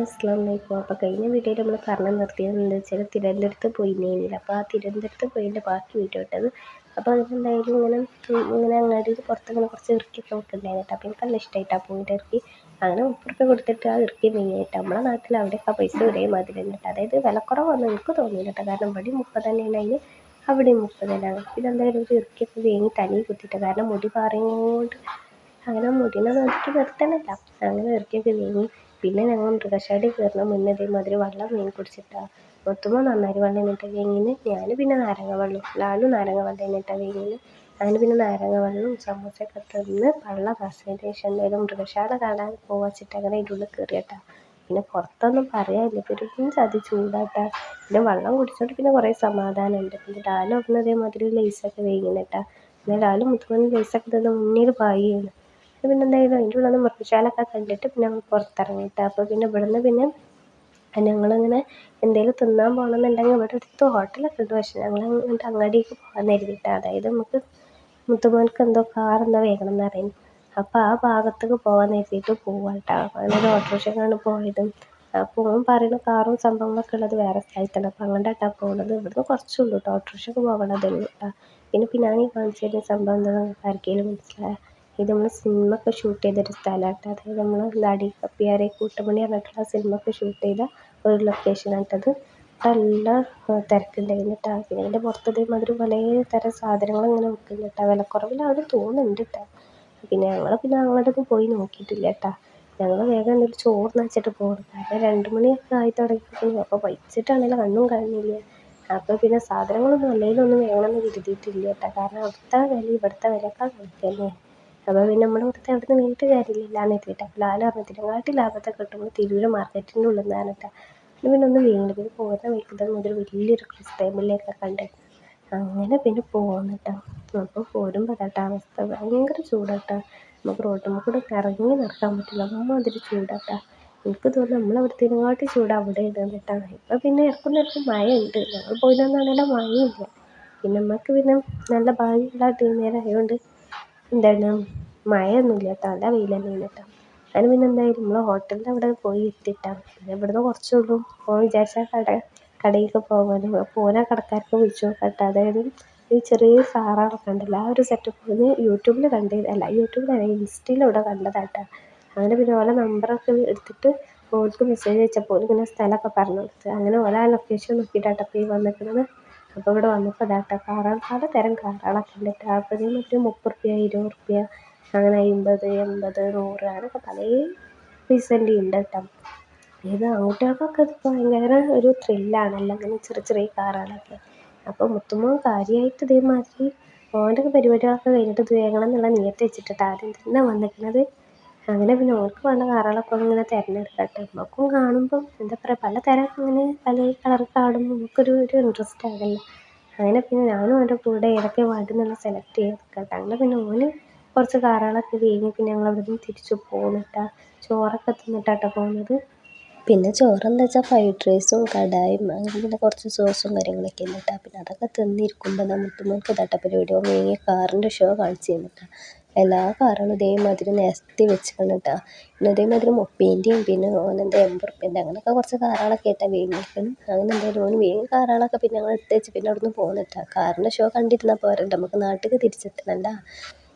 അസ്സലാമലൈക്കും. അപ്പോൾ കഴിഞ്ഞ വീഡിയോയിൽ നമ്മൾ പറഞ്ഞു നിർത്തിയത് എന്താ വെച്ചാൽ തിരുവനന്തപുരത്ത് പോയിരുന്നില്ല. അപ്പോൾ ആ തിരുവനന്തപുരത്ത് പോയതിൻ്റെ ബാക്കി വീഡിയോ ഇട്ടത്. അപ്പോൾ അതിനെന്തായാലും ഇങ്ങനെ അങ്ങാടിയിൽ പുറത്തിങ്ങനെ കുറച്ച് ഇറക്കിയൊക്കെ വെക്കുന്നുണ്ടായിരുന്നു. അപ്പോൾ എനിക്ക് നല്ല ഇഷ്ടമായിട്ട് ആ പൂവിൻ്റെ ഇറക്കി അങ്ങനെ 30 കൊടുത്തിട്ട് ആ ഇറക്കി മെയിനായിട്ട് നമ്മളെ നാട്ടിൽ അവിടെയൊക്കെ പൈസ ഒരേ മാതിരി തന്നെ കേട്ടോ. അതായത് വിലക്കുറവൊന്നും എനിക്ക് തോന്നിയില്ല കേട്ടോ. കാരണം ഇവിടെയും 30 തന്നെയാണ്, അതിന് അവിടെയും 30 തന്നെയാണ്. പിന്നെ എന്തായാലും ഒരു ഇറക്കിയൊക്കെ വേങ്ങി തനി കുത്തിയിട്ട്, കാരണം മുടി പറയുകൊണ്ട് അങ്ങനെ മുടിനെ നോക്കി നിർത്തണമല്ല, അങ്ങനെ ഇറക്കിയൊക്കെ വേങ്ങി. പിന്നെ ഞങ്ങൾ മൃഗശാലയിൽ കയറുന്ന മുന്നേ ഇതേമാതിരി വെള്ളം വേങ്ങി കുടിച്ചിട്ടാണ് ഒത്തുമ്പോൾ നന്നായി വെള്ളം എന്നിട്ട് വേങ്ങിന്. ഞാൻ പിന്നെ നാരങ്ങ വെള്ളം, ലാലും നാരങ്ങ വെള്ളം എന്നിട്ടാണ് വേങ്ങിന്. അങ്ങനെ പിന്നെ നാരങ്ങ വെള്ളവും സമൂസയൊക്കെ തിന്ന് വെള്ളം കാശിന് ശേഷം എന്തായാലും മൃഗശാല കാണാൻ പോവാച്ചിട്ട് അങ്ങനെ അതിൻ്റെ ഉള്ളിൽ കയറിയിട്ടാ. പിന്നെ പുറത്തൊന്നും പറയാനില്ല, പെരും ചതി ചൂടാട്ടാ. പിന്നെ വെള്ളം കുടിച്ചോണ്ട് പിന്നെ കുറേ സമാധാനമുണ്ട്. പിന്നെ ലാലും ഒക്കെ അതേമാതിരി ലേസൊക്കെ വേങ്ങിനിട്ടാ. പിന്നെ ലാലും മുത്തുമണി ലേസൊക്കെ തിന്ന് മുന്നിൽ പായുകയാണ്. പിന്നെ എന്തായാലും അതിൻ്റെ ഉള്ളിൽ മൃഗശാലയൊക്കെ കണ്ടിട്ട് പിന്നെ ഞങ്ങൾ പുറത്തിറങ്ങിയിട്ട്. അപ്പോൾ പിന്നെ ഇവിടുന്ന് പിന്നെ ഞങ്ങളിങ്ങനെ എന്തെങ്കിലും തിന്നാൻ പോകണമെന്നുണ്ടെങ്കിൽ ഇവിടെ അടുത്ത് ഹോട്ടലൊക്കെ ഉണ്ട്. പക്ഷേ ഞങ്ങൾ അങ്ങോട്ട് അങ്ങാടിക്ക് പോകാൻ കരുതിയിട്ട്, അതായത് നമുക്ക് മുത്തുമോൾക്ക് എന്തോ കാറെന്തോ വേണം എന്ന് പറയുന്നു. അപ്പോൾ ആ ഭാഗത്തേക്ക് പോകാൻ കരുതിയിട്ട് പോവാം കേട്ടോ. അങ്ങനെ ഒരു ഓട്ടോറിക്ഷക്കാണ് പോയതും. അപ്പോൾ ഓൻ പറയുന്ന കാറും സംഭവങ്ങളൊക്കെ ഉള്ളത് വേറെ സ്ഥലത്താണ്. അപ്പോൾ അങ്ങോട്ടാണ് പോകുന്നത്. ഇവിടുന്ന് കുറച്ചുള്ളൂ കേട്ടോ, ഓട്ടോറിക്ഷയ്ക്ക് പോകണതല്ലേ കേട്ടോ. പിന്നെ ഞാൻ ഈ കാണിച്ചു തരുന്ന സംഭവം എന്താണെന്ന് ആർക്കെങ്കിലും മനസ്സിലായോ? ഇത് നമ്മൾ സിനിമ ഒക്കെ ഷൂട്ട് ചെയ്തൊരു സ്ഥലമായിട്ട്, അതായത് നമ്മൾ നടി കപ്പിയാരെ കൂട്ടമണി പറഞ്ഞിട്ടുള്ള സിനിമ ഒക്കെ ഷൂട്ട് ചെയ്ത ഒരു ലൊക്കേഷനായിട്ടത്. നല്ല തിരക്കുണ്ടായിരുന്നു കേട്ടോ. പിന്നെ അതിൻ്റെ പുറത്ത് ഇതേമാതിരി പല തരം സാധനങ്ങൾ ഇങ്ങനെ വെക്കുന്നു കേട്ടോ. വിലക്കുറവിലാണ് തോന്നുന്നുണ്ട് കേട്ടോ. പിന്നെ അങ്ങോട്ടൊന്നും പോയി നോക്കിയിട്ടില്ല കേട്ടോ. ഞങ്ങൾ വേഗം എന്തെങ്കിലും ചോറ് വെച്ചിട്ട് പോകും. കാരണം 2 മണിയൊക്കെ ആയി തുടങ്ങിയിരുന്നു. അപ്പോൾ വൈകിട്ടാണെങ്കിലും കണ്ണും കാണുന്നില്ല. അപ്പോൾ പിന്നെ സാധനങ്ങളൊന്നും നല്ലതിലൊന്നും വേണമെന്ന് കരുതിയിട്ടില്ല കേട്ടോ. കാരണം അവിടുത്തെ വില ഇവിടുത്തെ വിലയൊക്കെ കണക്കല്ലേ. അപ്പോൾ പിന്നെ നമ്മൾ ഇവിടുത്തെ അവിടുന്ന് വീട്ട് കാര്യമില്ല എന്ന് എത്തിയിട്ട്. അപ്പോൾ ലാലും പറഞ്ഞതിനെക്കാട്ടി ലാഭത്തൊക്കെ കിട്ടുമ്പോൾ തിരൂർ മാർക്കറ്റിൻ്റെ ഉള്ളിൽ നിന്നാണ് കേട്ടോ. പിന്നെ ഒന്നും വീണ്ടും പിന്നെ പോകുന്ന വയ്ക്കുന്നത് മുതൽ വലിയൊരു ക്രിസ്ത്യമില്ലൊക്കെ കണ്ടിട്ട് അങ്ങനെ പിന്നെ പോകുന്നിട്ടോ. അപ്പോൾ പോരുമ്പോൾ കേട്ടോ അവസ്ഥ ഭയങ്കര ചൂടാട്ടോ. നമുക്ക് റോഡിൽ കൂടെ ഇറങ്ങി നടക്കാൻ പറ്റില്ല, അമ്മാതിരി ചൂടാട്ടോ. എനിക്ക് തോന്നുന്നു നമ്മളവിടുത്തേക്കാട്ടി ചൂട് അവിടെ ഇടുന്നു കേട്ടോ. ഇപ്പം പിന്നെ ഇറക്കും മഴ ഉണ്ട്. ഞങ്ങൾ പോയതെന്നാണല്ലോ മഴയില്ല. പിന്നെ നമുക്ക് പിന്നെ നല്ല ഭാഗ്യമുള്ള ടീമേരായതുകൊണ്ട് എന്താണ് മഴയൊന്നുമില്ല കേട്ടോ, നല്ല വെയിൽ തന്നെയാണ് കേട്ടോ. അതിന് പിന്നെ എന്തായാലും നമ്മൾ ഹോട്ടലിൻ്റെ അവിടെ പോയി എത്തിയിട്ടാണ്. പിന്നെ ഇവിടുന്ന് കുറച്ചുള്ളൂ പോകാൻ വിചാരിച്ചാൽ കടയിലേക്ക് പോകാനും. അപ്പോൾ ഓരോ കടക്കാർക്ക് വിളിച്ചു കേട്ടോ. അതായത് ഈ ചെറിയ സാറാളൊക്കെ ഉണ്ടല്ലോ, ആ ഒരു സെറ്റപ്പ് യൂട്യൂബിൽ കണ്ടതല്ല, യൂട്യൂബിലല്ല ഇൻസ്റ്റയിലൂടെ കണ്ടതാട്ടോ. അങ്ങനെ പിന്നെ ഓരോ നമ്പറൊക്കെ എടുത്തിട്ട് ഓർക്ക് മെസ്സേജ് അയച്ചപ്പോൾ ഇങ്ങനെ സ്ഥലമൊക്കെ പറഞ്ഞു കൊടുത്ത്. അങ്ങനെ ഓരോ ലൊക്കേഷൻ നോക്കിയിട്ടാട്ടോ ഇപ്പോൾ ഈ വന്നിരിക്കുന്നത്. അപ്പോൾ ഇവിടെ വന്നപ്പോൾ ഇതാട്ടോ കാറുകൾ, പലതരം കാറുകളൊക്കെ ഉണ്ട് കേട്ടോ. അപ്പോൾ ഇതിന് മറ്റേ 30 റുപ്യ 20 റുപ്യ അങ്ങനെ 50 80 100 അങ്ങനെയൊക്കെ പല പൈസൻ്റെ ഉണ്ട് കേട്ടോ. ഇത് ആൺകുട്ടികൾക്കൊക്കെ ഇതിപ്പോൾ ഭയങ്കര ഒരു ത്രില്ലാണല്ലോ, അങ്ങനെ ചെറിയ ചെറിയ കാറുകളൊക്കെ. അപ്പോൾ മുത്തുമോൻ കാര്യമായിട്ട് ഇതേമാതിരി ഓൻ്റെ പരിപാടികളൊക്കെ കഴിഞ്ഞിട്ട് ഇത് വേങ്ങണം എന്നുള്ള നിയത്ത് വെച്ചിട്ട് ആദ്യം തന്നെ വന്നിരിക്കുന്നത്. അങ്ങനെ പിന്നെ ഓർക്ക് വേണ്ട കാറുകളൊക്കെ ഇങ്ങനെ തിരഞ്ഞെടുക്കട്ടെ. നമുക്കും കാണുമ്പം എന്താ പറയുക, പലതരം അങ്ങനെ പല കളർ കാണുമ്പോൾ നമുക്കൊരു ഇൻട്രസ്റ്റ് ആകല്ലോ. അങ്ങനെ പിന്നെ ഞാനും അവൻ്റെ കൂടെ ഏതൊക്കെ വേണ്ടെന്നുള്ള സെലക്ട് ചെയ്തെടുക്കട്ടെ. അങ്ങനെ പിന്നെ ഓന് കുറച്ച് കാറുകളൊക്കെ കഴിഞ്ഞ് പിന്നെ ഞങ്ങൾ അവിടെ നിന്ന് തിരിച്ചു പോന്നിട്ടാ. ചോറൊക്കെ തിന്നിട്ടാട്ടോ പോകുന്നത്. പിന്നെ ചോറെന്താ വെച്ചാൽ ഫ്രൈഡ് റൈസും കടായും അങ്ങനെ പിന്നെ കുറച്ച് സോസും കാര്യങ്ങളൊക്കെ ഉണ്ട് കേട്ടോ. പിന്നെ അതൊക്കെ തിന്നിരിക്കുമ്പോൾ മുത്തുമോൾക്ക് ഇതാട്ട പരിപാടി. ഓൻ കാറിൻ്റെ ഷോ കാണിച്ചു തന്നിട്ടാ. എല്ലാ കാറുകളും ഇതേമാതിരി നിരത്തി വെച്ചിട്ടുണ്ട് കേട്ടോ. പിന്നെ ഇതേമാതിരി 30ൻ്റെയും പിന്നെ ഓനെന്താ 80 റുപ്യൻ്റെ അങ്ങനെയൊക്കെ കുറച്ച് കാറുകളൊക്കെ ആയിട്ടാണ് വേങ്ങിയിരിക്കണം. അങ്ങനെ എന്തായാലും ഓന് വേഗം കാറുകളൊക്കെ പിന്നെ ഞങ്ങൾ എടുത്ത് വെച്ച് പിന്നെ അവിടെ നിന്ന് പോകുന്നിട്ടാ. കാറിൻ്റെ ഷോ കണ്ടിരുന്നാൽ പോരണ്ട, നമുക്ക് നാട്ടിലേക്ക് തിരിച്ചെത്തണമല്ല.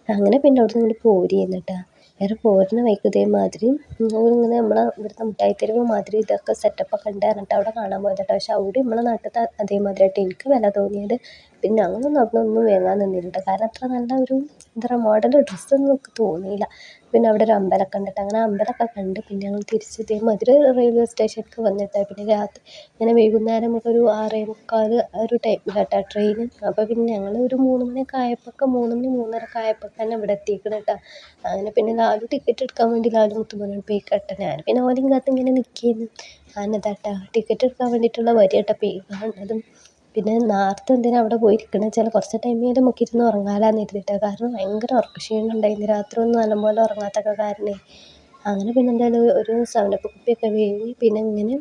അങ്ങനെ പിന്നെ അവിടെ നിന്ന് ഇങ്ങോട്ട് പോരുകയെന്ന് കേട്ടോ. വേറെ പോരുന്ന വഴിക്ക് ഇതേമാതിരി ഇങ്ങനെ നമ്മളെ ഇവിടുത്തെ മിഠായിത്തെരുവ് മാതിരി ഇതൊക്കെ സെറ്റപ്പൊക്കെ ഉണ്ട് പറഞ്ഞിട്ട് അവിടെ കാണാൻ പോയത് കേട്ടോ. പക്ഷെ അവിടെ നമ്മളെ നാട്ടിലത്തെ അതേമാതിരിയായിട്ട് എനിക്ക് വില തോന്നിയത്. പിന്നെ ഞങ്ങളൊന്നും അവിടെ ഒന്നും വാങ്ങാൻ നിന്നില്ല, കാരണം അത്ര നല്ല ഒരു എന്താ പറയുക മോഡൽ ഡ്രസ്സൊന്നും എനിക്ക് തോന്നിയില്ല. പിന്നെ അവിടെ ഒരു അമ്പലമൊക്കെ ഉണ്ട് കേട്ടോ. അങ്ങനെ അമ്പലമൊക്കെ കണ്ട് പിന്നെ ഞങ്ങൾ തിരിച്ച് ഇതേമാതിരി റെയിൽവേ സ്റ്റേഷനിലേക്ക് വന്നിട്ടാണ്. പിന്നെ രാത്രി ഇങ്ങനെ വൈകുന്നേരം ഒരു 6:45 ആ ഒരു ടൈമിലാട്ടോ ട്രെയിൻ. അപ്പോൾ പിന്നെ ഞങ്ങൾ ഒരു 3 മണിയൊക്കെ ആയപ്പോൾ 3 മണി 3:30 ആയപ്പോൾ തന്നെ ഇവിടെ എത്തിക്കണം കേട്ടോ. അങ്ങനെ പിന്നെ ലാലു ടിക്കറ്റ് എടുക്കാൻ വേണ്ടി ലാലു മുത്തുമോനോട് പോയി കേട്ടോ. ഞാൻ പിന്നെ ഓലെയും കാത്ത് ഇങ്ങനെ നിൽക്കുന്നു. ഞാനിതാട്ടാ ടിക്കറ്റ് എടുക്കാൻ വേണ്ടിയിട്ടുള്ള വരി കേട്ടോ പോയി കാണുന്നതും. പിന്നെ നേരത്തെ എന്തിനാണ് അവിടെ പോയിരിക്കണമെന്ന് വെച്ചാൽ കുറച്ച് ടൈമിൽ നമുക്ക് ഇരുന്ന് ഉറങ്ങാമെന്ന് കരുതിയിട്ടാണ്. കാരണം ഭയങ്കര ഉറക്കക്ഷീണം ഉണ്ടായിരുന്നു, രാത്രി ഒന്നും നല്ലപോലെ ഉറങ്ങാത്തൊക്കെ കാരണമേ. അങ്ങനെ പിന്നെ എന്തായാലും ഒരു 7up കുപ്പിയൊക്കെ വാങ്ങി പിന്നെ ഇങ്ങനെ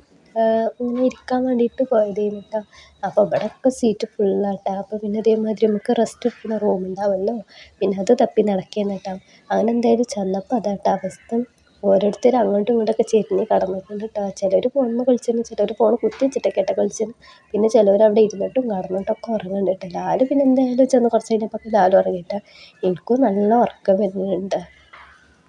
ഇരിക്കാൻ വേണ്ടിയിട്ട് പോയതായിരുന്നു കേട്ടോ. അപ്പോൾ ഇവിടെയൊക്കെ സീറ്റ് ഫുള്ളാട്ടോ. അപ്പോൾ പിന്നെ ഇതേമാതിരി നമുക്ക് റെസ്റ്റ് എടുക്കുന്ന റൂം ഉണ്ടാവുമല്ലോ, പിന്നെ അത് തപ്പി നടക്കുകയാണ് കേട്ടോ. അങ്ങനെ എന്തായാലും ചെന്നപ്പോൾ അതാട്ടോ അവസ്ഥ. ഓരോരുത്തർ അങ്ങോട്ടും ഇങ്ങോട്ടൊക്കെ ചെരിഞ്ഞ് കിടന്നിട്ടുണ്ട് കേട്ടോ. ചിലർ ഫോണിൽ കളിച്ചിരുന്നു, ചിലർ ഫോൺ കുത്തി വെച്ചിട്ടൊക്കെ കേട്ടോ കളിച്ചിരുന്നു. പിന്നെ ചിലവർ അവിടെ ഇരുന്നിട്ടും കിടന്നിട്ടൊക്കെ ഉറങ്ങുന്നുണ്ട് കേട്ടോ. ലാല് പിന്നെ എന്തായാലും ചെന്ന് കുറച്ച് കഴിഞ്ഞപ്പോൾ ലാലും ഉറങ്ങിയിട്ടാ. എനിക്കും നല്ല ഉറക്കം വരുന്നുണ്ട്.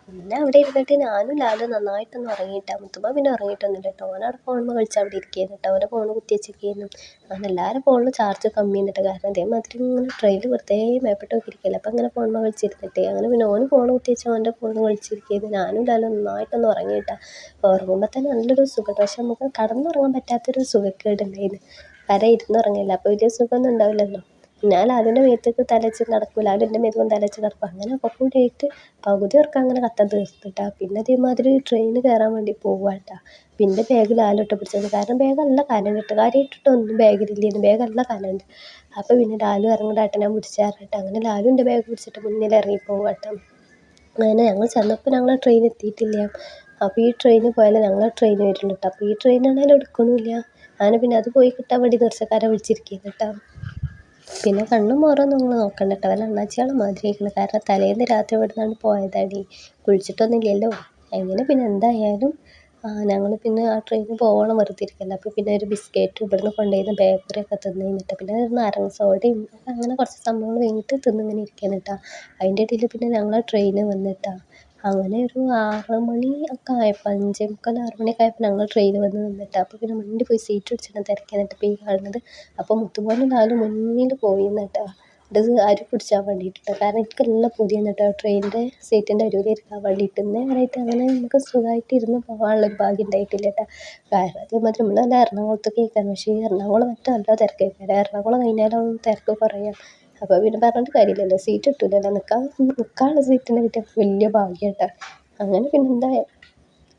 പിന്നെ അവിടെ ഇരുന്നിട്ട് ഞാനും ലാലും നന്നായിട്ടൊന്ന് ഉറങ്ങിയിട്ടാ. മുത്തുമ്മ പിന്നെ ഉറങ്ങിയിട്ടൊന്നുമില്ല കേട്ടോ. ഓനവിടെ ഫോണിൽ കളിച്ച് അവിടെ ഇരിക്കുകയായിരുന്നു കേട്ടോ. ഓരോ ഫോൺ കുത്തി വെച്ചിരിക്കുന്നു. അങ്ങനെ എല്ലാവരും ഫോണിൽ ചാർജ് കമ്മി എന്നിട്ട് കാരണം അതേമാതിരി ഇങ്ങനെ ട്രെയിനിൽ വെറുതെ മേപ്പെട്ട് നോക്കിയിരിക്കില്ല. അപ്പം അങ്ങനെ ഫോണിൽ കളിച്ചിരുന്നിട്ടേ അങ്ങനെ പിന്നെ ഓന് ഫോൺ കുത്തി വെച്ചാൽ ഓൻ്റെ ഫോണിൽ കളിച്ചിരിക്കുന്നു. ഞാനും ലാലും നന്നായിട്ടൊന്ന് ഉറങ്ങിയിട്ടാ. ഉറങ്ങുമ്പോൾ തന്നെ നല്ലൊരു സുഖം. പക്ഷെ നമുക്ക് കടന്നുറങ്ങാൻ പറ്റാത്തൊരു സുഖക്കേടുണ്ടായിരുന്നു. കാരണം ഇരുന്നുറങ്ങില്ല. അപ്പോൾ വലിയ സുഖമൊന്നും ഉണ്ടാവില്ലല്ലോ. ഞാൻ ലാലുവിൻ്റെ മേത്തേക്ക് തലച്ച് കിടക്കും, ലാലു എൻ്റെ മേത്തേക്കും തലച്ച് കിടക്കും. അങ്ങനെ ഒക്കെ കൂടിയായിട്ട് പകുതി ഉറക്കം അങ്ങനെ കത്താൻ തീർത്തിട്ടാ. പിന്നെ അതേമാതിരി ട്രെയിന് കയറാൻ വേണ്ടി പോവാട്ടാ. പിന്നെ ബാഗ് ലാലിട്ട് പിടിച്ചത് കാരണം ബാഗ് നല്ല കനമുണ്ട്. കാര്യമായിട്ടൊന്നും ബാഗിലില്ലായിരുന്നു, ബാഗ് നല്ല കനമുണ്ട്. അപ്പോൾ പിന്നെ ലാലു ഇറങ്ങണ്ടാട്ടെ ഞാൻ പിടിച്ചാറിട്ട് അങ്ങനെ ലാലുവിൻ്റെ ബാഗ് പിടിച്ചിട്ട് മുന്നിൽ ഇറങ്ങി പോവാട്ടോ. അങ്ങനെ ഞങ്ങൾ ചെന്നപ്പോൾ ഞങ്ങൾ ട്രെയിൻ എത്തിയിട്ടില്ല. അപ്പോൾ ഈ ട്രെയിന് പോയാലും ഞങ്ങൾ ട്രെയിൻ വരുള്ളൂ കേട്ടോ. അപ്പോൾ ഈ ട്രെയിനാണെങ്കിലും എടുക്കണമില്ല. അങ്ങനെ പിന്നെ അത് പോയി കിട്ടാൻ വേണ്ടി തീർച്ചക്കാരെ വിളിച്ചിരിക്കുന്നു കേട്ടോ. പിന്നെ കണ്ണും മോറൊന്നും നിങ്ങൾ നോക്കണ്ട കേട്ടോ. വല്ല അണ്ണാച്ചിയാളെ മാതിരി ഇരിക്കണം. കാരണം തലേന്ന് രാത്രി ഇവിടെ നിന്നാണ് പോയതാടി, കുളിച്ചിട്ടൊന്നുമില്ലല്ലോ. അങ്ങനെ പിന്നെ എന്തായാലും ഞങ്ങൾ പിന്നെ ആ ട്രെയിനിൽ പോകണം വെറുതെ ഇരിക്കല്ല. അപ്പോൾ പിന്നെ ഒരു ബിസ്ക്കറ്റും ഇവിടുന്ന് കൊണ്ടുപോയിരുന്ന ബേക്കറിയൊക്കെ തിന്ന് കഴിഞ്ഞിട്ട് പിന്നെ ഒരു നാരങ്ങ സോഡയും അങ്ങനെ കുറച്ച് സംഭവങ്ങൾ കഴിഞ്ഞിട്ട് തിന്നിങ്ങനെ ഇരിക്കാൻ കേട്ടോ. അതിൻ്റെ ഇടയിൽ പിന്നെ ഞങ്ങൾ ട്രെയിന് വന്നിട്ടാ. അങ്ങനെ ഒരു 6 മണി ഒക്കെ ആയപ്പോൾ 5:45 6 മണിയൊക്കെ ആയപ്പോൾ ഞങ്ങൾ ട്രെയിൻ വന്ന് നിന്നിട്ട്. അപ്പോൾ പിന്നെ മുന്നിൽ പോയി സീറ്റ് പിടിച്ചിട്ട് തിരക്കാനിട്ട് ഇപ്പോൾ ഈ കാണുന്നത്. അപ്പോൾ മുത്തുമോനും ലാലും മുന്നിൽ പോയി എന്നിട്ടാ. ഇത് അരി പിടിച്ചാൻ വേണ്ടിയിട്ടോ. കാരണം എനിക്കെല്ലാം പൊതിയാണ് കേട്ടോ ട്രെയിനിൻ്റെ സീറ്റിൻ്റെ അരുവിൽ ഇരിക്കാൻ വേണ്ടിയിട്ട്. നേരായിട്ട് അങ്ങനെ നമുക്ക് സുഖമായിട്ട് ഇരുന്ന് പോകാനുള്ളൊരു ഭാഗ്യം ഉണ്ടായിട്ടില്ല കേട്ടോ. കാരണം അതേമാതിരി നമ്മളല്ല എറണാകുളത്തൊക്കെ കേൾക്കാൻ. പക്ഷേ ഈ എറണാകുളം മറ്റും നല്ല തിരക്കായിരിക്കും. എറണാകുളം കഴിഞ്ഞാലും തിരക്ക് കുറയാം. അപ്പോൾ പിന്നെ പറഞ്ഞിട്ട് കാര്യമില്ലല്ലോ, സീറ്റ് കിട്ടില്ലല്ലോ. നിൽക്കാനുള്ള സീറ്റിന് കിട്ടിയ വലിയ ഭാഗ്യം കേട്ടോ. അങ്ങനെ പിന്നെ എന്താ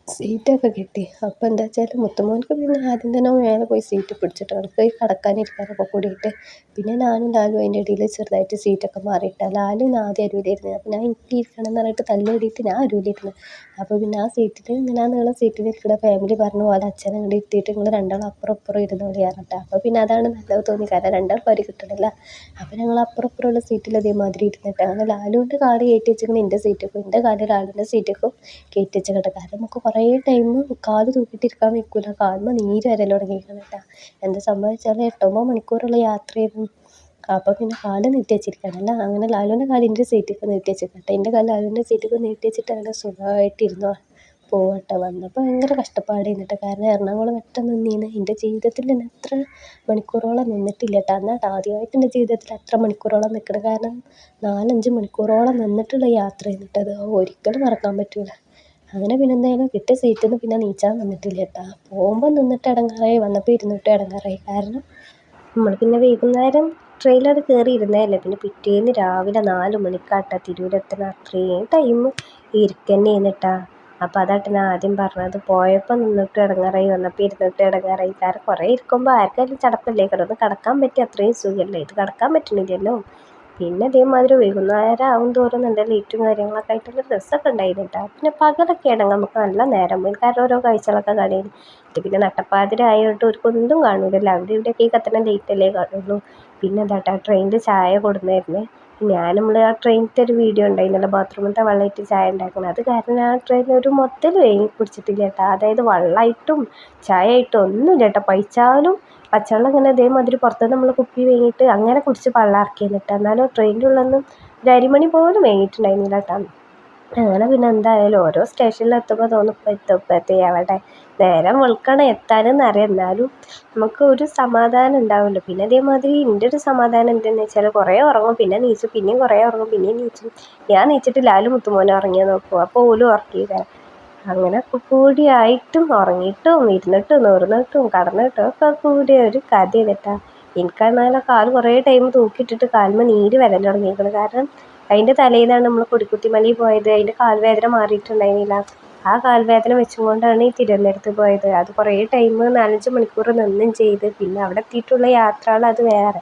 സീറ്റൊക്കെ കിട്ടി. അപ്പോൾ എന്താ വെച്ചാൽ മുത്തുമോൾക്ക് പിന്നെ ആദ്യം തന്നെ മേലെ പോയി സീറ്റ് പിടിച്ചിട്ട് അവൾക്ക് കിടക്കാനിരിക്കാനൊക്കെ കൂടിയിട്ട്. പിന്നെ ഞാനും ലാലും അതിൻ്റെ ഇടയിൽ ചെറുതായിട്ട് സീറ്റൊക്കെ മാറിയിട്ടാ. ലാലു ആദ്യം അരുവിലിരുന്നത്. അപ്പോൾ ഞാൻ എനിക്ക് ഇരിക്കണം എന്ന് പറഞ്ഞിട്ട് തല്ലുകൂടിയിട്ട് ഞാൻ അരുവിലിരുന്നു. അപ്പോൾ പിന്നെ ആ സീറ്റിൽ ഇങ്ങനെ നീളം സീറ്റിൽ ഇരിക്കുന്ന ഫാമിലി പറഞ്ഞു പോലെ അച്ഛനെ അങ്ങോട്ട് ഇരുത്തിയിട്ട് നിങ്ങൾ രണ്ടാളും അപ്പുറം ഇപ്പുറം ഇരുന്നോളി പറഞ്ഞിട്ട്. അപ്പോൾ പിന്നെ അതാണ് നല്ലത് തോന്നി. കാരണം രണ്ടാൾ പരി കിട്ടണില്ല. അപ്പോൾ ഞങ്ങൾ അപ്പുറം ഇപ്പുറമുള്ള സീറ്റിൽ അതേമാതിരി ഇരുന്നിട്ട് അങ്ങനെ ലാലുവിൻ്റെ കാല് കയറ്റി വെച്ചിരിക്കണം എൻ്റെ സീറ്റിക്കും, എൻ്റെ കാല് ലാലുവിൻ്റെ സീറ്റിക്കും കയറ്റി വെച്ചിട്ട്. കാരണം നമുക്ക് കുറേ ടൈം കാല് തൂക്കിയിട്ടിരിക്കാൻ വയ്ക്കില്ല. കാലിന് നീര് വരൽ തുടങ്ങിയിരിക്കണം കേട്ടോ. എന്താ സംഭവിച്ചാൽ 8-9 മണിക്കൂറുള്ള യാത്രയായിരുന്നു. അപ്പോൾ പിന്നെ കാല് നീട്ടി വെച്ചിരിക്കണമല്ല. അങ്ങനെ ലാലുവിൻ്റെ കാല് എൻ്റെ സീറ്റിലേക്ക് നീട്ടി വെച്ചിട്ട് എൻ്റെ കാല് ലാലുവിൻ്റെ സീറ്റിലേക്ക് നീട്ടി വെച്ചിട്ട് അങ്ങനെ സുഖമായിട്ടിരുന്നു പോവട്ടെ. വന്നപ്പോൾ ഭയങ്കര കഷ്ടപ്പാടായിരുന്നു കേട്ടോ. കാരണം എറണാകുളം ഒറ്റ നിന്നീന്ന് എൻ്റെ ജീവിതത്തിൽ ഞാൻ എത്ര മണിക്കൂറോളം നിന്നിട്ടില്ല കേട്ടോ. എന്നാൽ ആദ്യമായിട്ട് എൻ്റെ ജീവിതത്തിൽ എത്ര മണിക്കൂറോളം നിൽക്കണം. കാരണം 4-5 മണിക്കൂറോളം നിന്നിട്ടുള്ള യാത്രയായിരുന്നു കേട്ടോ. അത് ഒരിക്കലും മറക്കാൻ പറ്റില്ല. അങ്ങനെ പിന്നെ എന്തായാലും കിട്ടിയ സീറ്റിൽ നിന്ന് പിന്നെ നീച്ചാൻ വന്നിട്ടില്ല കേട്ടോ. പോകുമ്പോൾ നിന്നിട്ട് ഇടങ്ങാറായി, വന്നപ്പോൾ ഇരുന്നിട്ട് ഇടങ്ങാറായി. കാരണം നമ്മൾ പിന്നെ വൈകുന്നേരം ട്രെയിനിലത് കയറി ഇരുന്നതല്ലേ. പിന്നെ പിറ്റേന്ന് രാവിലെ 4 മണിക്കാട്ടാ തിരൂരെത്തണം. അത്രയും ടൈം ഇരിക്കന്നെ ചെയ്യുന്നിട്ടാ. അപ്പോൾ അതാട്ട് ഞാൻ ആദ്യം പറഞ്ഞത്. പോയപ്പോൾ നിന്നിട്ട് ഇടങ്ങാറായി, വന്നപ്പോൾ ഇരുന്നിട്ട് ഇടങ്ങാറായി. കാരണം കുറേ ഇരിക്കുമ്പോൾ ആർക്കായാലും ചടപ്പല്ലേ. കിടന്ന് കിടക്കാൻ പറ്റിയ അത്രയും സുഖമല്ലേ. ഇത് കിടക്കാൻ പറ്റണില്ലല്ലോ. പിന്നെ അതേമാതിരി വൈകുന്നേരം ആവും തോറും നല്ല ലൈറ്റും കാര്യങ്ങളൊക്കെ ആയിട്ടുള്ള രസമൊക്കെ ഉണ്ടായിരുന്നു കേട്ടോ. പിന്നെ പകലൊക്കെ ആണെങ്കിൽ നമുക്ക് നല്ല നേരം പോയി. കാരണം ഓരോ കാഴ്ചകളൊക്കെ കാണുകയും ഇത് പിന്നെ നട്ടപ്പാതിരായിട്ട് ഒരിക്കൊന്നും കാണൂലല്ലോ. അവിടെ ഇവിടെയൊക്കെ ഈ കത്തണ ലൈറ്റല്ലേ കാണുള്ളൂ. പിന്നെ എന്താ ട്രെയിനിൽ ചായ കൊടുന്നായിരുന്നേ. നമ്മൾ ആ ട്രെയിനിലത്തെ ഒരു വീഡിയോ ഉണ്ടായിരുന്നല്ലോ, ബാത്റൂമിലത്തെ വെള്ളമായിട്ട് ചായ ഉണ്ടാക്കുന്നത്. അത് കാരണം ആ ട്രെയിൻ ഒരു മൊത്തം വേങ്ങി കുടിച്ചിട്ടില്ല കേട്ടോ. അതായത് വെള്ളമായിട്ടും ചായ ആയിട്ടും ഒന്നുമില്ല കേട്ടോ. പൈച്ചാലും പച്ചവെള്ളം ഇങ്ങനെ ഇതേമാതിരി പുറത്തുനിന്ന് നമ്മൾ കുപ്പി വേങ്ങിയിട്ട് അങ്ങനെ കുടിച്ച് പള്ളാർക്കി എന്നിട്ട്. എന്നാലും ട്രെയിനിൻ്റെ ഉള്ളൊന്നും ഒരു അരിമണി പോലും വേങ്ങിയിട്ടുണ്ടായിരുന്നില്ല കേട്ടോ. അങ്ങനെ പിന്നെ എന്തായാലും ഓരോ സ്റ്റേഷനിൽ എത്തുമ്പോൾ തോന്നും ഇപ്പം എത്തി അവിടെ നേരം വെളുക്കണം എത്താനെന്ന് അറിയാം. എന്നാലും നമുക്ക് ഒരു സമാധാനം ഉണ്ടാവുമല്ലോ. പിന്നെ അതേമാതിരി എൻ്റെ ഒരു സമാധാനം എന്താണെന്ന് വെച്ചാൽ കുറേ ഉറങ്ങും, പിന്നെ നീച്ചും, പിന്നെയും കുറേ ഉറങ്ങും, പിന്നെയും നീച്ചും. ഞാൻ നീച്ചിട്ട് ലാലും മുത്തുമോനും ഉറങ്ങിയാൽ നോക്കും. അപ്പോൾ ഓലും ഉറക്കിയില്ല. അങ്ങനെ കൂടിയായിട്ടും ഉറങ്ങിയിട്ടും ഇരുന്നിട്ടും നിവർന്നിട്ടും കടന്നിട്ടും ഒക്കെ കൂടിയ ഒരു കഥ കേട്ടോ. എനിക്കാണെന്നാലും കാല് കുറേ ടൈം തൂക്കിയിട്ടിട്ട് കാലിന്മേൽ നീര് വരൽ തുടങ്ങിയിരിക്കണം. കാരണം അതിൻ്റെ തലേന്നാണ് നമ്മൾ കൊടിക്കുത്തിമലയിൽ പോയത്. അതിൻ്റെ കാൽവേദന മാറിയിട്ടുണ്ടായിരുന്നില്ല. ആ കാൽവേദന വെച്ചും കൊണ്ടാണ് ഈ തിരുവനന്തപുരത്ത് പോയത്. അത് കുറേ ടൈം 4-5 മണിക്കൂർ നിന്നും ചെയ്ത് പിന്നെ അവിടെ എത്തിയിട്ടുള്ള യാത്രകൾ അത് വേറെ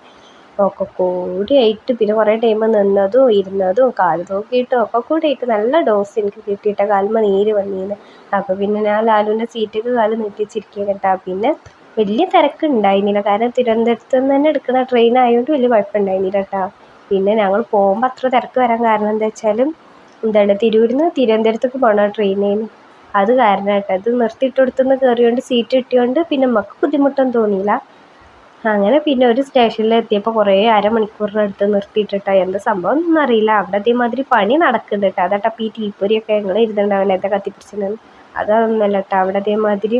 ഒക്കെ കൂടിയായിട്ട് പിന്നെ കുറേ ടൈം നിന്നതും ഇരുന്നതും കാല് തൂക്കിയിട്ടും ഒക്കെ കൂടിയായിട്ട് നല്ല ഡോസ് എനിക്ക് കിട്ടിയിട്ട് കാലിന്മേൽ നീര് വന്നിരുന്നു. അപ്പോൾ പിന്നെ ഞാൻ ലാലുവിൻ്റെ സീറ്റിലേക്ക് കാല് നീട്ടിച്ചിരിക്കുക കേട്ടോ. പിന്നെ വലിയ തിരക്ക് ഉണ്ടായിരുന്നില്ല. കാരണം തിരുവനന്തപുരത്ത് നിന്ന് തന്നെ എടുക്കുന്ന ട്രെയിൻ ആയതുകൊണ്ട് വലിയ കുഴപ്പമുണ്ടായിരുന്നില്ല കേട്ടോ. പിന്നെ ഞങ്ങൾ പോകുമ്പോൾ അത്ര തിരക്ക് വരാൻ കാരണം എന്താ വെച്ചാൽ തിരൂരിൽ നിന്ന് തിരുവനന്തപുരത്തേക്ക് പോകണ ട്രെയിനേന്. അത് കാരണമായിട്ട് അത് നിർത്തിയിട്ടടുത്തുനിന്ന് കയറിയോണ്ട് സീറ്റ് കിട്ടിയോണ്ട് പിന്നെ നമുക്ക് ബുദ്ധിമുട്ടൊന്നും തോന്നിയില്ല. അങ്ങനെ പിന്നെ ഒരു സ്റ്റേഷനിൽ എത്തിയപ്പോൾ കുറേ അരമണിക്കൂറിനടുത്ത് നിർത്തിയിട്ടിട്ടാ എന്താ സംഭവം ഒന്നും അറിയില്ല. അവിടെ അതേമാതിരി പണി നടക്കുന്നുണ്ട് കേട്ടോ. അതാ ഈ തീപ്പൊരിയൊക്കെ ഞങ്ങൾ ഇരുന്നുണ്ടാവില്ല എന്താ കത്തിപ്പിടിച്ചിട്ടുണ്ടെന്ന്. അതൊന്നുമല്ല കേട്ടോ. അവിടെ അതേമാതിരി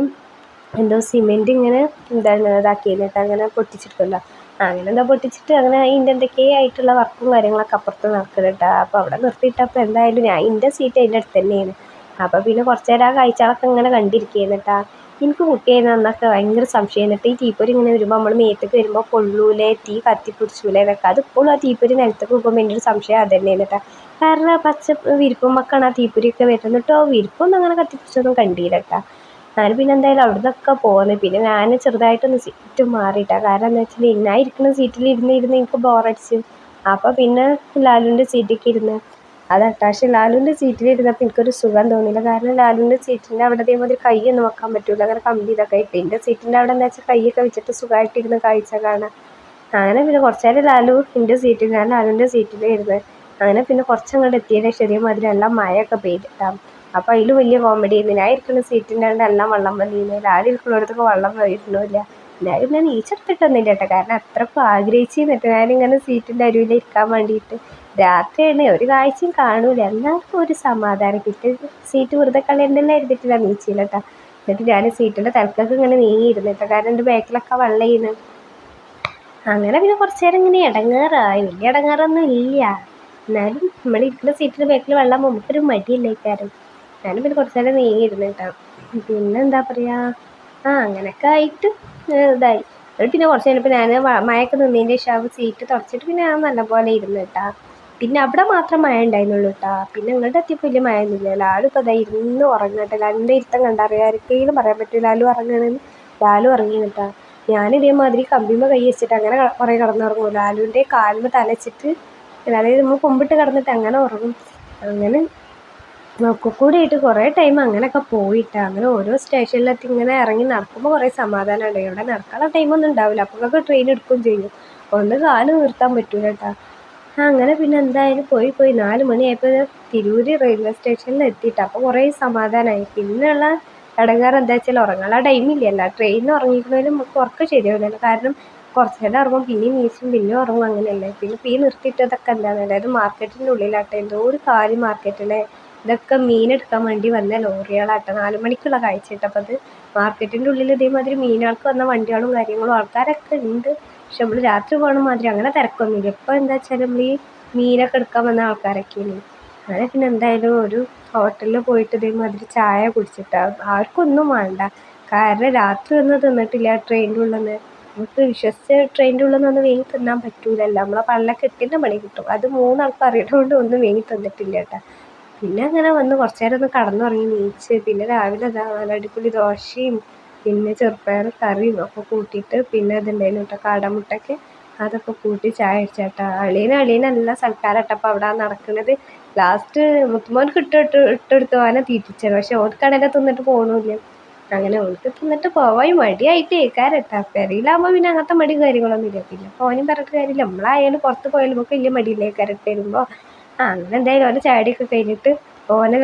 എന്തോ സിമെൻറ്റ് ഇങ്ങനെ എന്താണ് ഇതാക്കിയത് കേട്ടോ, അങ്ങനെ പൊട്ടിച്ചിട്ടുണ്ടല്ലോ. അങ്ങനെ എന്താ പൊട്ടിച്ചിട്ട് അങ്ങനെ അതിൻ്റെ എന്തൊക്കെയോ ആയിട്ടുള്ള വർക്കും കാര്യങ്ങളൊക്കെ അപ്പുറത്ത് നടക്കുന്നുണ്ട് കേട്ടോ. അപ്പോൾ അവിടെ നിർത്തിയിട്ടപ്പോൾ എന്തായാലും എൻ്റെ സീറ്റ് അതിൻ്റെ അടുത്ത് തന്നെയാണ്. അപ്പോൾ പിന്നെ കുറച്ച് നേരം ആ കാഴ്ചകളൊക്കെ ഇങ്ങനെ കണ്ടിരിക്കുകയാണ് കേട്ടോ. എനിക്ക് കുട്ടിയായിരുന്നു അന്നൊക്കെ ഭയങ്കര സംശയം. എന്നിട്ട് ഈ തീപ്പൊരി ഇങ്ങനെ വരുമ്പോൾ നമ്മൾ മേത്തേക്ക് വരുമ്പോൾ പൊള്ളൂലേ, തീ കത്തിപ്പിടിച്ചൂലേ എന്നൊക്കെ. അതിപ്പോഴും ആ തീപ്പൊരി നിലത്തേക്ക് പോകുമ്പോൾ എൻ്റെ ഒരു സംശയം അത് തന്നെയാണ് കേട്ടോ. കാരണം പച്ച വിരിപ്പുമ്മക്കാണ് ആ തീപ്പൊരിയൊക്കെ വരുന്നത്. എന്നിട്ടോ വിരിപ്പൊന്നും അങ്ങനെ കത്തിപ്പിടിച്ചൊന്നും കണ്ടില്ല കേട്ടോ. ഞാൻ പിന്നെ എന്തായാലും അവിടെ നിന്നൊക്കെ പോകുന്നത്. പിന്നെ ഞാൻ ചെറുതായിട്ടൊന്ന് സീറ്റ് മാറിയിട്ടാണ്. കാരണം എന്താ വെച്ചാൽ ഞാൻ ഇരിക്കുന്ന സീറ്റിൽ ഇരുന്ന് എനിക്ക് ബോറടിച്ചു. അപ്പോൾ പിന്നെ ലാലുവിൻ്റെ സീറ്റിലേക്ക് ഇരുന്ന് അതാട്ടോ. പക്ഷേ ലാലുവിൻ്റെ സീറ്റിലിരുന്നപ്പോൾ എനിക്കൊരു സുഖം തോന്നിയില്ല. കാരണം ലാലുവിൻ്റെ സീറ്റിൻ്റെ അവിടെ അതേമാതിരി കൈയൊന്നും വെക്കാൻ പറ്റില്ല, അങ്ങനെ കമ്പി ഇതൊക്കെ ഇട്ട്. എൻ്റെ സീറ്റിൻ്റെ അവിടെ എന്താ വെച്ചാൽ കൈയൊക്കെ വെച്ചിട്ട് സുഖമായിട്ടിരുന്ന് കാഴ്ച കാണാം. അങ്ങനെ പിന്നെ കുറച്ച് നേരം ലാലു എൻ്റെ സീറ്റിൽ, ഞാൻ ലാലുവിൻ്റെ സീറ്റിലായിരുന്നു. അങ്ങനെ പിന്നെ കുറച്ചങ്ങോട്ട് എത്തിയതിന് ശരിമാതിരി എല്ലാം മഴയൊക്കെ പെയ്തിട്ടാണ്. അപ്പോൾ അതിൽ വലിയ കോമഡി ആയിരുന്നു. ഞാൻ ഇരിക്കുന്ന സീറ്റിൻ്റെ അവിടെ എല്ലാം വെള്ളം വന്നിരുന്നു. ലാലു ഇരിക്കുന്നിടത്തൊക്കെ വെള്ളം വരുന്നില്ല. എന്നാലും ഞാൻ ഈച്ചെടുത്തിട്ടൊന്നുമില്ല കേട്ടോ. കാരണം അത്രക്കും ആഗ്രഹിച്ചു നിന്നിട്ട് ഞാനിങ്ങനെ സീറ്റിൻ്റെ അരുവിൽ ഇരിക്കാൻ വേണ്ടിയിട്ട്. രാത്രിയാണ് ഒരു കാഴ്ചയും കാണൂല, എല്ലാവർക്കും ഒരു സമാധാനം കിട്ടി. സീറ്റ് വെറുതെ കളയണ്ടെല്ലാം എഴുതിയിട്ടില്ല, നീച്ചില്ല കേട്ടോ. എന്നിട്ട് ഞാൻ സീറ്റിൻ്റെ തലക്കൊക്കെ ഇങ്ങനെ നീങ്ങിയിരുന്നു കേട്ടോ. കാരണം എൻ്റെ ബാക്കിലൊക്കെ വെള്ളം ചെയ്യുന്നു. അങ്ങനെ പിന്നെ കുറച്ച് നേരം ഇങ്ങനെ ഇടങ്ങേറായി. വലിയ ഇടങ്ങേറൊന്നും ഇല്ല, എന്നാലും നമ്മൾ ഇരിക്കുന്ന സീറ്റിൻ്റെ ബാക്കിൽ വെള്ളം നമുക്കൊരു മടിയല്ലേ കാര്യം. ഞാനും പിന്നെ കുറച്ച് നേരം നീങ്ങിയിരുന്നു കേട്ടോ. പിന്നെ എന്താ പറയുക, അങ്ങനെയൊക്കെ ആയിട്ട് ഇതായി. പിന്നെ കുറച്ച് കഴിഞ്ഞപ്പോൾ ഞാൻ മഴയൊക്കെ നിന്നതിൻ്റെ ശേഷം സീറ്റ് തുടച്ചിട്ട് പിന്നെ ഞാൻ നല്ലപോലെ ഇരുന്നു കേട്ടോ. പിന്നെ അവിടെ മാത്രം മഴ ഉണ്ടായിരുന്നുള്ളൂ കേട്ടോ. പിന്നെ ഇങ്ങോട്ട് എത്തിയപ്പോൾ വലിയ മഴ ഒന്നുമില്ല. ലാലു ഇപ്പോൾ അതാ ഇരുന്ന് ഉറങ്ങട്ടെ. ലാലുവിൻ്റെ ഇരുത്തം കണ്ടറിയാം, ആർക്കെങ്കിലും പറയാൻ പറ്റും ലാലു ഉറങ്ങണമെന്ന്. ലാലു ഉറങ്ങി കേട്ടോ. ഞാൻ ഇതേമാതിരി കമ്പിമ്മ കൈ വെച്ചിട്ട് അങ്ങനെ കുറേ കിടന്നുറങ്ങും. ലാലുവിൻ്റെ കാലിന് തല വെച്ചിട്ട്, അതായത് നമ്മൾ കൊമ്പിട്ട് കിടന്നിട്ട് അങ്ങനെ ഉറങ്ങും. അങ്ങനെ ഒക്കെ കൂടി ആയിട്ട് കുറേ ടൈം അങ്ങനെയൊക്കെ പോയിട്ടാണ്. അങ്ങനെ ഓരോ സ്റ്റേഷനിലെത്തി ഇങ്ങനെ ഇറങ്ങി നടക്കുമ്പോൾ കുറേ സമാധാനമുണ്ട്. ഇവിടെ നടക്കാനുള്ള ടൈമൊന്നും ഉണ്ടാവില്ല, അപ്പോഴൊക്കെ ട്രെയിൻ എടുക്കുകയും ചെയ്യും. ഒന്ന് കാല് നിർത്താൻ പറ്റൂല കേട്ടോ. അങ്ങനെ പിന്നെ എന്തായാലും പോയി 4 മണിയായപ്പോൾ തിരൂർ റെയിൽവേ സ്റ്റേഷനിൽ എത്തിയിട്ട്. അപ്പോൾ കുറേ സമാധാനമായി. പിന്നെയുള്ള ഇടങ്ങേറ് എന്താ വെച്ചാൽ ഉറങ്ങാനുള്ള ടൈമില്ലല്ലോ. ട്രെയിനിൽ ഉറങ്ങിക്കണമെങ്കിലും നമുക്ക് ഉറക്കം ശരിയാവില്ലല്ലോ. കാരണം കുറച്ച് നേരം ഉറങ്ങും, പിന്നെയും നീച്ചും, പിന്നെയും ഉറങ്ങും, അങ്ങനെയല്ലേ. പിന്നെ ഈ നിർത്തിയിട്ടതൊക്കെ എന്താണ്, അതായത് മാർക്കറ്റിൻ്റെ ഉള്ളിലാട്ടെ. എന്തോ ഒരു കാര്യം മാർക്കറ്റിലെ ഇതൊക്കെ മീനെടുക്കാൻ വേണ്ടി വന്ന ലോറികളാട്ടോ. 4 മണിക്കുള്ള കാഴ്ച കേട്ടോ. അപ്പോൾ അത് മാർക്കറ്റിൻ്റെ ഉള്ളിൽ ഇതേമാതിരി മീനുകൾക്ക് വന്ന വണ്ടികളും കാര്യങ്ങളും ആൾക്കാരൊക്കെ ഉണ്ട്. പക്ഷെ നമ്മൾ രാത്രി പോകണ മാതിരി അങ്ങനെ തിരക്കൊന്നുമില്ല. ഇപ്പോൾ എന്താ വെച്ചാൽ നമ്മൾ ഈ മീനൊക്കെ എടുക്കാൻ വന്ന ആൾക്കാരൊക്കെയാണ്. അങ്ങനെ പിന്നെ എന്തായാലും ഒരു ഹോട്ടലിൽ പോയിട്ട് ഇതേമാതിരി ചായ കുടിച്ചിട്ടാണ്. ആർക്കൊന്നും വേണ്ട, കാരണം രാത്രി ഒന്നും തിന്നിട്ടില്ല ട്രെയിനിൻ്റെ ഉള്ളിൽ നിന്ന്. നമുക്ക് വിശ്വസിച്ച് ട്രെയിനിൻ്റെ ഉള്ളിൽ നിന്ന് വേഗം തിന്നാൻ പറ്റൂലല്ലോ. നമ്മളെ പള്ളക്ക് എട്ടിൻ്റെ പണി കിട്ടും. അത് 3 ആൾക്ക് അറിയണതുകൊണ്ട് ഒന്നും വേഗം തിന്നിട്ടില്ല കേട്ടോ. പിന്നെ അങ്ങനെ വന്ന് കുറച്ച് നേരം ഒന്ന് കടന്നുറങ്ങി നീച്ച്. പിന്നെ രാവിലെ നല്ല അടിപൊളി ദോശയും പിന്നെ ചെറുപ്പയർ കറിയും ഒക്കെ കൂട്ടിയിട്ട്, പിന്നെ അതുണ്ടായിരുന്നു കേട്ടോ കാടമുട്ടയ്ക്ക്, അതൊക്കെ കൂട്ടി ചായ അടിച്ചാട്ടോ. അളിയനല്ല സൽക്കാരം കേട്ടോ. അപ്പോൾ അവിടെ നടക്കുന്നത് ലാസ്റ്റ് മുത്തുമോൻക്ക് ഇട്ടെടുത്ത് അവനെ തീറ്റിച്ചത്. പക്ഷെ ഓർക്കാണെങ്കിൽ തിന്നിട്ട് പോകണമില്ല. അങ്ങനെ ഓൾക്ക് തിന്നിട്ട് പോവാൻ മടിയായിട്ട് കേൾക്കാറ് കേട്ടോ. പെരയിലാകുമ്പോൾ പിന്നെ അങ്ങനത്തെ മടിയും കാര്യങ്ങളൊന്നും ഇല്ല. പിന്നെ പോകാനും പറഞ്ഞിട്ട് കാര്യമില്ല, നമ്മളായാലും പുറത്ത് പോയാലും നമുക്ക് വലിയ മടിയില്ലേ കരട്ട് വരുമ്പോൾ. അങ്ങനെ എന്തായാലും ഓൻ്റെ ചാടിയൊക്കെ കഴിഞ്ഞിട്ട് ഓനെ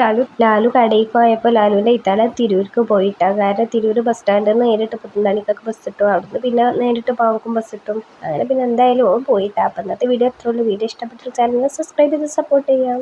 ലാലു കടയിൽ പോയപ്പോൾ ലാലുവിൻ്റെ ഇത്താല തിരൂർക്ക് പോയിട്ടാണ്. കാരണം തിരൂർ ബസ് സ്റ്റാൻഡിൽ നിന്ന് നേരിട്ട് പുത്തൻതാണിക്കൊക്കെ ബസ് കിട്ടും. അവിടുന്ന് പിന്നെ നേരിട്ട് പാവക്കും ബസ് കിട്ടും. അങ്ങനെ പിന്നെ എന്തായാലും ഓൻ പോയിട്ടാണ്. അപ്പം ഇന്നത്തെ വീഡിയോ എത്ര ഉള്ളൂ. വീഡിയോ ഇഷ്ടപ്പെട്ട ചാനലിനെ സബ്സ്ക്രൈബ് ചെയ്ത് സപ്പോർട്ട് ചെയ്യാം.